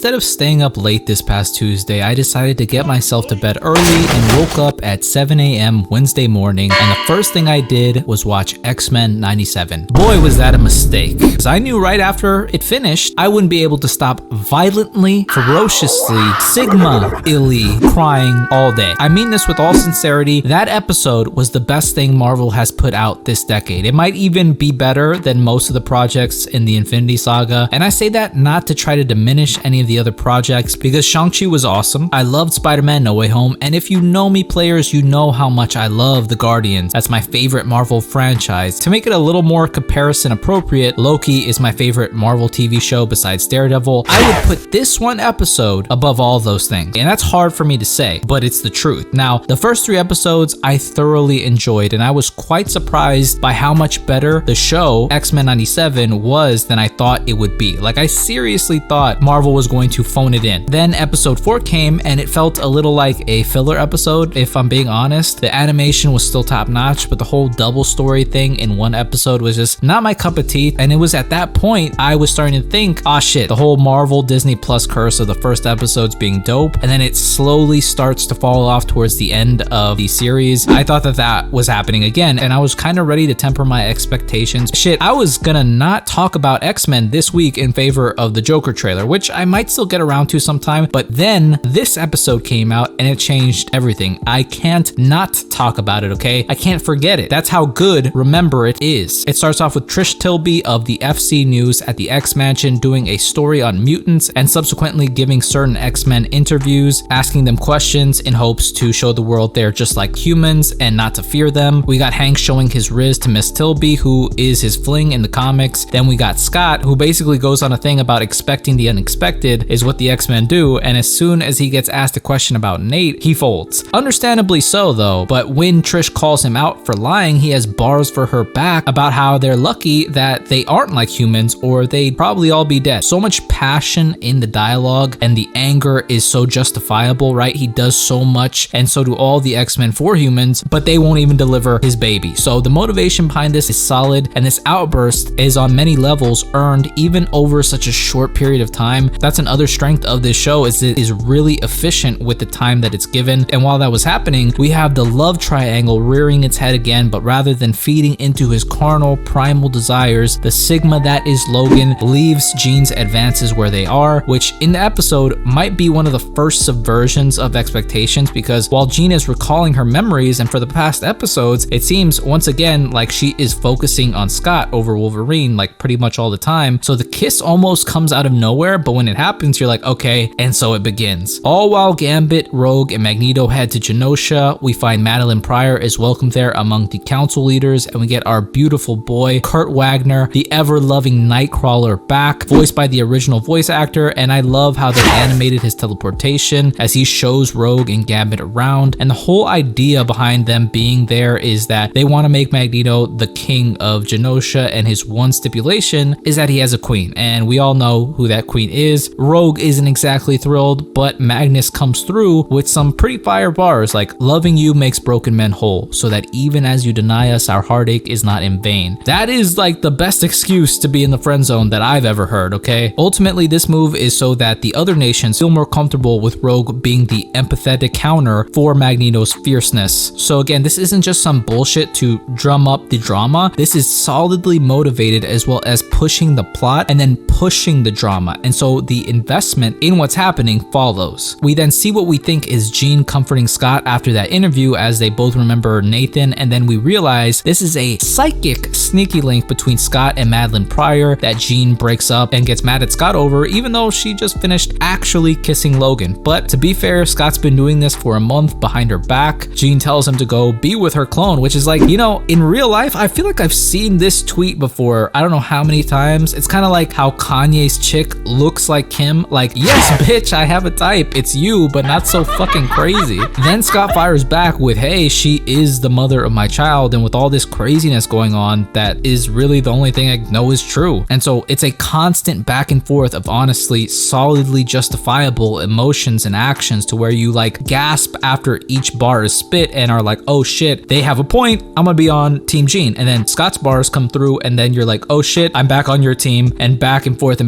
instead of staying up late this past Tuesday, I decided to get myself to bed early and woke up at 7 a.m. Wednesday morning, and the first thing I did was watch X-Men 97. Boy, was that a mistake, because I knew right after it finished, I wouldn't be able to stop violently, ferociously, sigma-illy crying all day. I mean this with all sincerity. That episode was the best thing Marvel has put out this decade. It might even be better than most of the projects in the Infinity Saga, and I say that not to try to diminish any of the other projects, because Shang-Chi was awesome. I loved Spider-Man No Way Home, and if you know me players, you know how much I love the Guardians. That's my favorite Marvel franchise. To make it a little more comparison appropriate, Loki is my favorite Marvel TV show besides Daredevil. I would put this one episode above all those things, and that's hard for me to say, but it's the truth. Now, the first 3 episodes I thoroughly enjoyed, and I was quite surprised by how much better the show X-Men 97 was than I thought it would be. Like, I seriously thought Marvel was going to phone it in. Then episode 4 came, and it felt a little like a filler episode, if I'm being honest. The animation was still top notch, but the whole double story thing in one episode was just not my cup of tea. And it was at that point I was starting to think, ah shit, the whole Marvel Disney Plus curse of the first episodes being dope, and then it slowly starts to fall off towards the end of the series. I thought that was happening again, and I was kind of ready to temper my expectations. Shit, I was gonna not talk about X-Men this week in favor of the Joker trailer, which I might still get around to sometime, but then this episode came out and it changed everything. I can't not talk about it, okay? I can't forget it. That's how good Remember It is. It starts off with Trish Tilby of the FC News at the X-Mansion doing a story on mutants and subsequently giving certain X-Men interviews, asking them questions in hopes to show the world they're just like humans and not to fear them. We got Hank showing his riz to Miss Tilby, who is his fling in the comics. Then we got Scott, who basically goes on a thing about expecting the unexpected is what the X-Men do, and as soon as he gets asked a question about Nate, he folds. Understandably so though, but when Trish calls him out for lying, he has bars for her back about how they're lucky that they aren't like humans or they'd probably all be dead. So much passion in the dialogue, and the anger is so justifiable, right? He does so much, and so do all the X-Men for humans, but they won't even deliver his baby. So the motivation behind this is solid, and this outburst is on many levels earned even over such a short period of time. That's another strength of this show, is it is really efficient with the time that it's given. And while that was happening, we have the love triangle rearing its head again, but rather than feeding into his carnal primal desires, the Sigma that is Logan leaves Jean's advances where they are, which in the episode might be one of the first subversions of expectations, because while Jean is recalling her memories, and for the past episodes it seems once again like she is focusing on Scott over Wolverine like pretty much all the time, so the kiss almost comes out of nowhere, but when it happens you're like, okay, and so it begins. All while Gambit, Rogue, and Magneto head to Genosha, we find Madeline Pryor is welcomed there among the council leaders, and we get our beautiful boy Kurt Wagner, the ever-loving Nightcrawler, back, voiced by the original voice actor, and I love how they animated his teleportation as he shows Rogue and Gambit around. And the whole idea behind them being there is that they want to make Magneto the king of Genosha, and his one stipulation is that he has a queen, and we all know who that queen is. Rogue isn't exactly thrilled, but Magnus comes through with some pretty fire bars like, loving you makes broken men whole, so that even as you deny us, our heartache is not in vain. That is like the best excuse to be in the friend zone that I've ever heard, okay? Ultimately, this move is so that the other nations feel more comfortable with Rogue being the empathetic counter for Magneto's fierceness. So again, this isn't just some bullshit to drum up the drama. This is solidly motivated, as well as pushing the plot and then pushing the drama, and so the investment in what's happening follows. We then see what we think is Jean comforting Scott after that interview as they both remember Nathan, and then we realize this is a psychic sneaky link between Scott and Madeline Pryor that Jean breaks up and gets mad at Scott over, even though she just finished actually kissing Logan. But to be fair, Scott's been doing this for a month behind her back. Jean tells him to go be with her clone, which is like, you know, in real life, I feel like I've seen this tweet before. I don't know how many times. It's kind of like how Kanye's chick looks like Kim. Like, yes, bitch, I have a type. It's you, but not so fucking crazy. Then Scott fires back with, hey, she is the mother of my child, and with all this craziness going on, that is really the only thing I know is true. And so it's a constant back and forth of honestly solidly justifiable emotions and actions, to where you like gasp after each bar is spit and are like, oh shit, they have a point, I'm gonna be on Team Jean. And then Scott's bars come through, and then you're like, oh shit, I'm back on your team, and back and forth,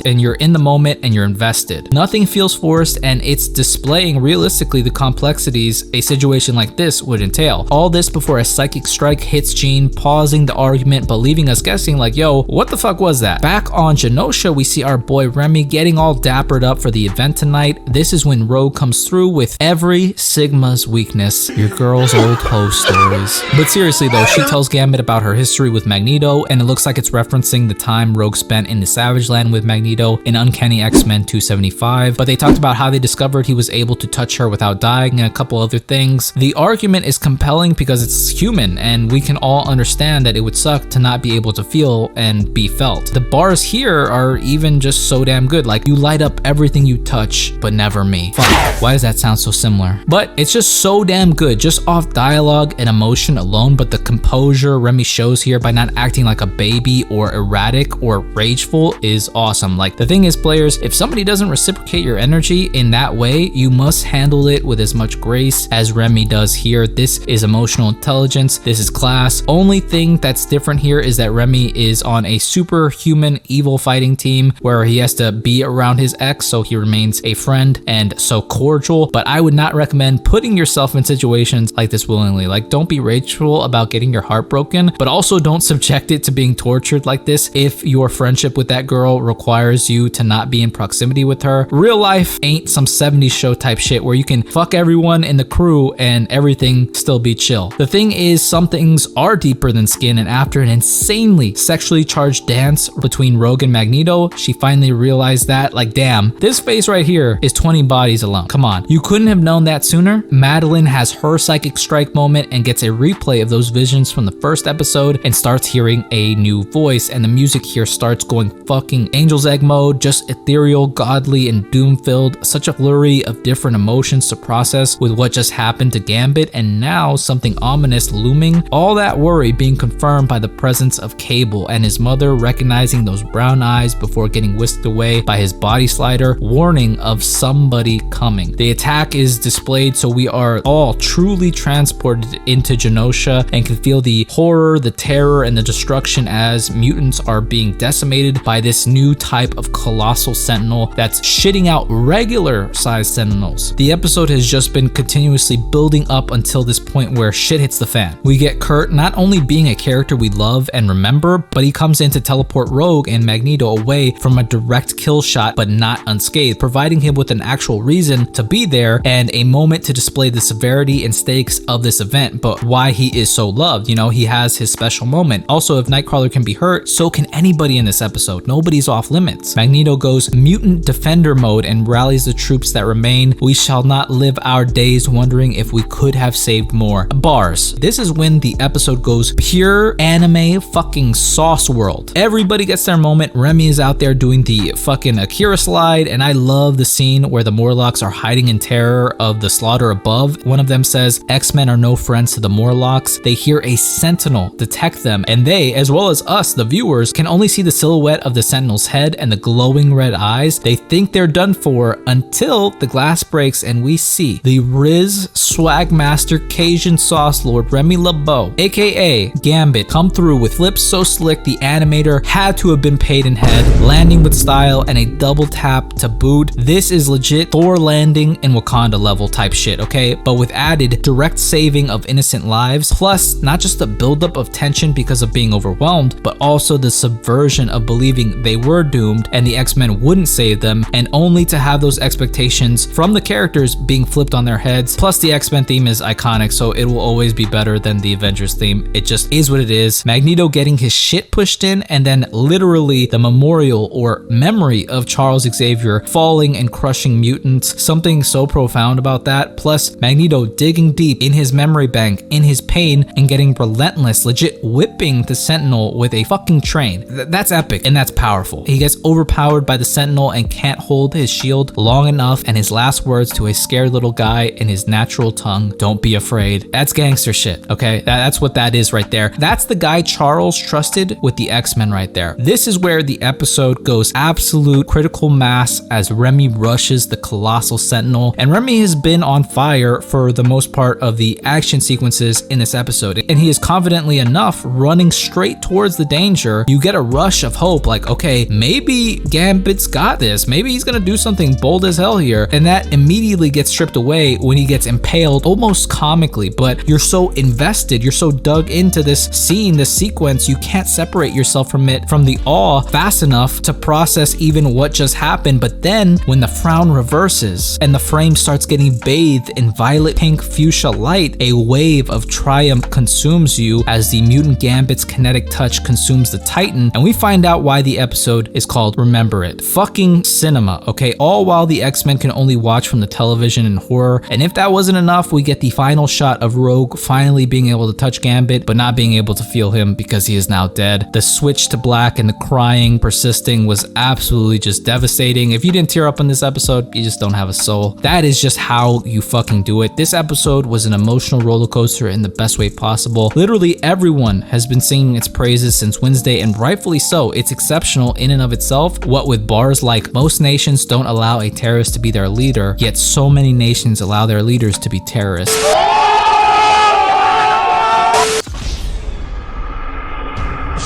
and you're in the moment moment and you're invested. Nothing feels forced, and it's displaying realistically the complexities a situation like this would entail. All this before a psychic strike hits Jean, pausing the argument but leaving us guessing like, yo, what the fuck was that? Back on Genosha, we see our boy Remy getting all dappered up for the event tonight. This is when Rogue comes through with every Sigma's weakness, your girl's old hoe stories. But seriously though, she tells Gambit about her history with Magneto, and it looks like it's referencing the time Rogue spent in the Savage Land with Magneto in Uncanny X-Men 275, but they talked about how they discovered he was able to touch her without dying and a couple other things. The argument is compelling because it's human, and we can all understand that it would suck to not be able to feel and be felt. The bars here are even just so damn good, like you light up everything you touch, but never me. Fuck, why does that sound so similar? But it's just so damn good, just off dialogue and emotion alone, but the composure Remy shows here by not acting like a baby or erratic or rageful is awesome. Like, the thing is, players, if somebody doesn't reciprocate your energy in that way, you must handle it with as much grace as Remy does here. This is emotional intelligence, this is class. Only thing that's different here is that Remy is on a superhuman evil fighting team where he has to be around his ex, so he remains a friend and so cordial. But I would not recommend putting yourself in situations like this willingly. Like, don't be rageful about getting your heart broken, but also don't subject it to being tortured like this if your friendship with that girl requires you to not be in proximity with her. Real life ain't some 70s show type shit where you can fuck everyone in the crew and everything still be chill. The thing is, some things are deeper than skin, and after an insanely sexually charged dance between Rogue and Magneto, she finally realized that, like, damn, this face right here is 20 bodies alone. Come on, you couldn't have known that sooner? Madeline has her psychic strike moment and gets a replay of those visions from the first episode and starts hearing a new voice, and the music here starts going fucking Angel's Egg mode, just ethereal, godly, and doom-filled. Such a flurry of different emotions to process with what just happened to Gambit, and now something ominous looming. All that worry being confirmed by the presence of Cable and his mother recognizing those brown eyes before getting whisked away by his body slider, warning of somebody coming. The attack is displayed so we are all truly transported into Genosha and can feel the horror, the terror, and the destruction as mutants are being decimated by this new type of colossal sentinel that's shitting out regular sized sentinels. The episode has just been continuously building up until this point where shit hits the fan. We get Kurt not only being a character we love and remember, but he comes in to teleport Rogue and Magneto away from a direct kill shot but not unscathed, providing him with an actual reason to be there and a moment to display the severity and stakes of this event, but why he is so loved. You know, he has his special moment. Also, if Nightcrawler can be hurt, so can anybody in this episode. Nobody's off limits. Magneto goes mutant defender mode and rallies the troops that remain. We shall not live our days wondering if we could have saved more. Bars. This is when the episode goes pure anime fucking sauce world. Everybody gets their moment. Remy is out there doing the fucking Akira slide, and I love the scene where the Morlocks are hiding in terror of the slaughter above. One of them says, X-Men are no friends to the Morlocks. They hear a sentinel detect them, and they, as well as us, the viewers, can only see the silhouette of the sentinel's head and the glowing red eyes. They think they're done for until the glass breaks and we see the Riz Swag Master Cajun Sauce Lord Remy LeBeau, aka Gambit, come through with flips so slick the animator had to have been paid in head, landing with style and a double tap to boot. This is legit Thor landing in Wakanda level type shit, okay? But with added direct saving of innocent lives, plus not just the buildup of tension because of being overwhelmed, but also the subversion of believing they were doomed and the X-Men wouldn't save them, and only to have those expectations from the characters being flipped on their heads. Plus the X-Men theme is iconic, so it will always be better than the Avengers theme. It just is what it is. Magneto getting his shit pushed in, and then literally the memorial or memory of Charles Xavier falling and crushing mutants. Something so profound about that. Plus Magneto digging deep in his memory bank in his pain and getting relentless, legit whipping the Sentinel with a fucking train. That's epic and that's powerful. He gets overpowered by the Sentinel and can't hold his shield long enough, and his last words to a scared little guy in his natural tongue, don't be afraid. That's gangster shit, okay? That's what that is right there. That's the guy Charles trusted with the X-Men right there. This is where the episode goes absolute critical mass as Remy rushes the colossal Sentinel, and Remy has been on fire for the most part of the action sequences in this episode, and he is confidently enough running straight towards the danger. You get a rush of hope, like, okay, maybe Gambit Gambit's got this. Maybe he's gonna do something bold as hell here. And that immediately gets stripped away when he gets impaled almost comically, but you're so invested, you're so dug into this scene, this sequence, you can't separate yourself from it, from the awe fast enough to process even what just happened. But then when the frown reverses and the frame starts getting bathed in violet pink fuchsia light, a wave of triumph consumes you as the mutant Gambit's kinetic touch consumes the Titan, and we find out why the episode is called Remember It. Fucking cinema, okay? All while the X-Men can only watch from the television in horror. And if that wasn't enough, we get the final shot of Rogue finally being able to touch Gambit, but not being able to feel him because he is now dead. The switch to black and the crying persisting was absolutely just devastating. If you didn't tear up in this episode, you just don't have a soul. That is just how you fucking do it. This episode was an emotional roller coaster in the best way possible. Literally everyone has been singing its praises since Wednesday, and rightfully so. It's exceptional in and of itself. What with bars like, most nations don't allow a terrorist to be their leader, yet so many nations allow their leaders to be terrorists.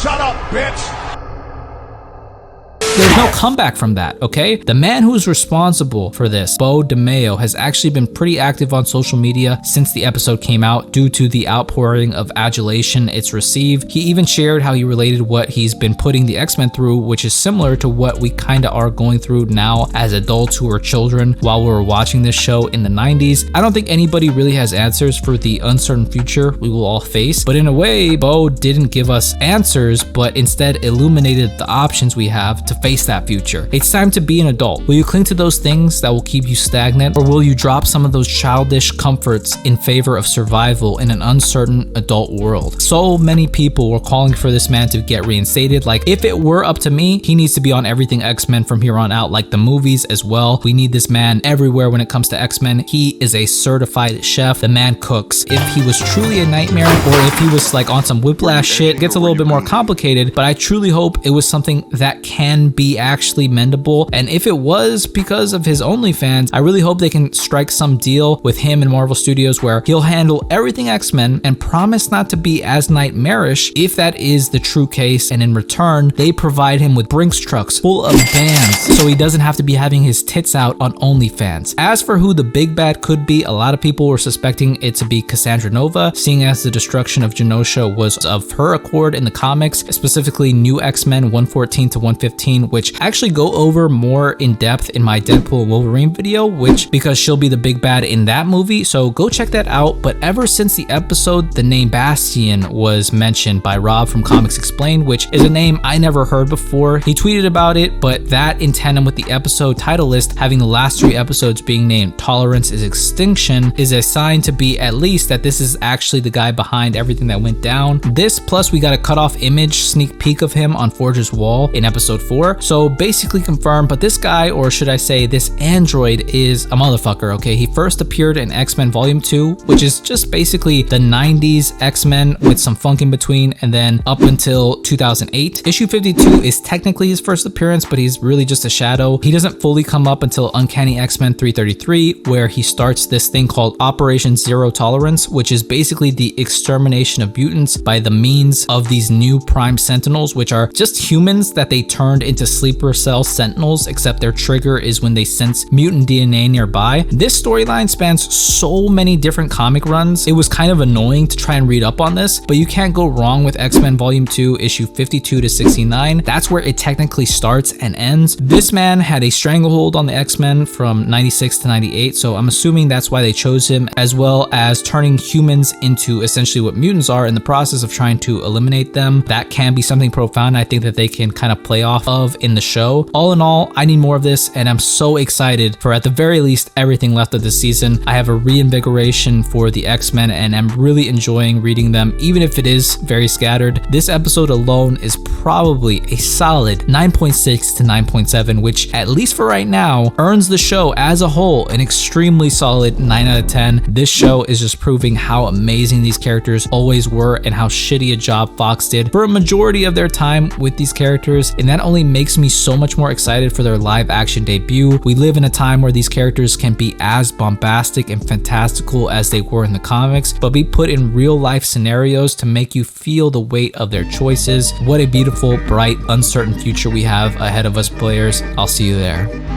Shut up, bitch! There's no comeback from that, okay? The man who's responsible for this, Bo DeMeo, has actually been pretty active on social media since the episode came out due to the outpouring of adulation it's received. He even shared how he related what he's been putting the X-Men through, which is similar to what we kinda are going through now as adults who were children while we were watching this show in the 90s. I don't think anybody really has answers for the uncertain future we will all face, but in a way, Bo didn't give us answers, but instead illuminated the options we have to face that future. It's time to be an adult. Will you cling to those things that will keep you stagnant, or will you drop some of those childish comforts in favor of survival in an uncertain adult world? So many people were calling for this man to get reinstated. Like, if it were up to me, he needs to be on everything X-Men from here on out, like the movies as well. We need this man everywhere when it comes to X-Men. He is a certified chef. The man cooks. If he was truly a nightmare, or if he was like on some Whiplash shit, it gets a little bit more complicated, but I truly hope it was something that can be actually mendable. And if it was because of his OnlyFans, I really hope they can strike some deal with him and Marvel Studios where he'll handle everything X-Men and promise not to be as nightmarish if that is the true case, and in return they provide him with Brinks trucks full of bands so he doesn't have to be having his tits out on OnlyFans. As for who the big bad could be, a lot of people were suspecting it to be Cassandra Nova, seeing as the destruction of Genosha was of her accord in the comics, specifically New X-Men 114 to 115, which actually go over more in depth in my Deadpool and Wolverine video, because she'll be the big bad in that movie, so go check that out. But ever since the episode, the name Bastion was mentioned by Rob from Comics Explained, which is a name I never heard before. He tweeted about it, but that in tandem with the episode title list having the last 3 episodes being named Tolerance is Extinction is a sign to be at least that this is actually the guy behind everything that went down. This plus we got a cut-off image sneak peek of him on Forge's wall in episode 4, so basically confirmed. But this guy, or should I say this android, is a motherfucker, okay? He first appeared in X-Men Volume 2, which is just basically the 90s X-Men with some funk in between, and then up until 2008. Issue 52 is technically his first appearance, but he's really just a shadow. He doesn't fully come up until Uncanny X-Men 333, where he starts this thing called Operation Zero Tolerance, which is basically the extermination of mutants by the means of these new Prime Sentinels, which are just humans that they turned into sleeper cell sentinels, except their trigger is when they sense mutant DNA nearby. This storyline spans so many different comic runs. It was kind of annoying to try and read up on this, but you can't go wrong with X-Men Volume 2, issue 52 to 69. That's where it technically starts and ends. This man had a stranglehold on the X-Men from 96 to 98, so I'm assuming that's why they chose him, as well as turning humans into essentially what mutants are in the process of trying to eliminate them. That can be something profound I think that they can kind of play off of in the show. All in all, I need more of this, and I'm so excited for at the very least everything left of this season. I have a reinvigoration for the X-Men, and I'm really enjoying reading them, even if it is very scattered. This episode alone is probably a solid 9.6 to 9.7, which at least for right now earns the show as a whole an extremely solid 9 out of 10. This show is just proving how amazing these characters always were and how shitty a job Fox did for a majority of their time with these characters, and that only makes me so much more excited for their live action debut. We live in a time where these characters can be as bombastic and fantastical as they were in the comics, but be put in real life scenarios to make you feel the weight of their choices. What a beautiful beautiful, bright, uncertain future we have ahead of us players. I'll see you there.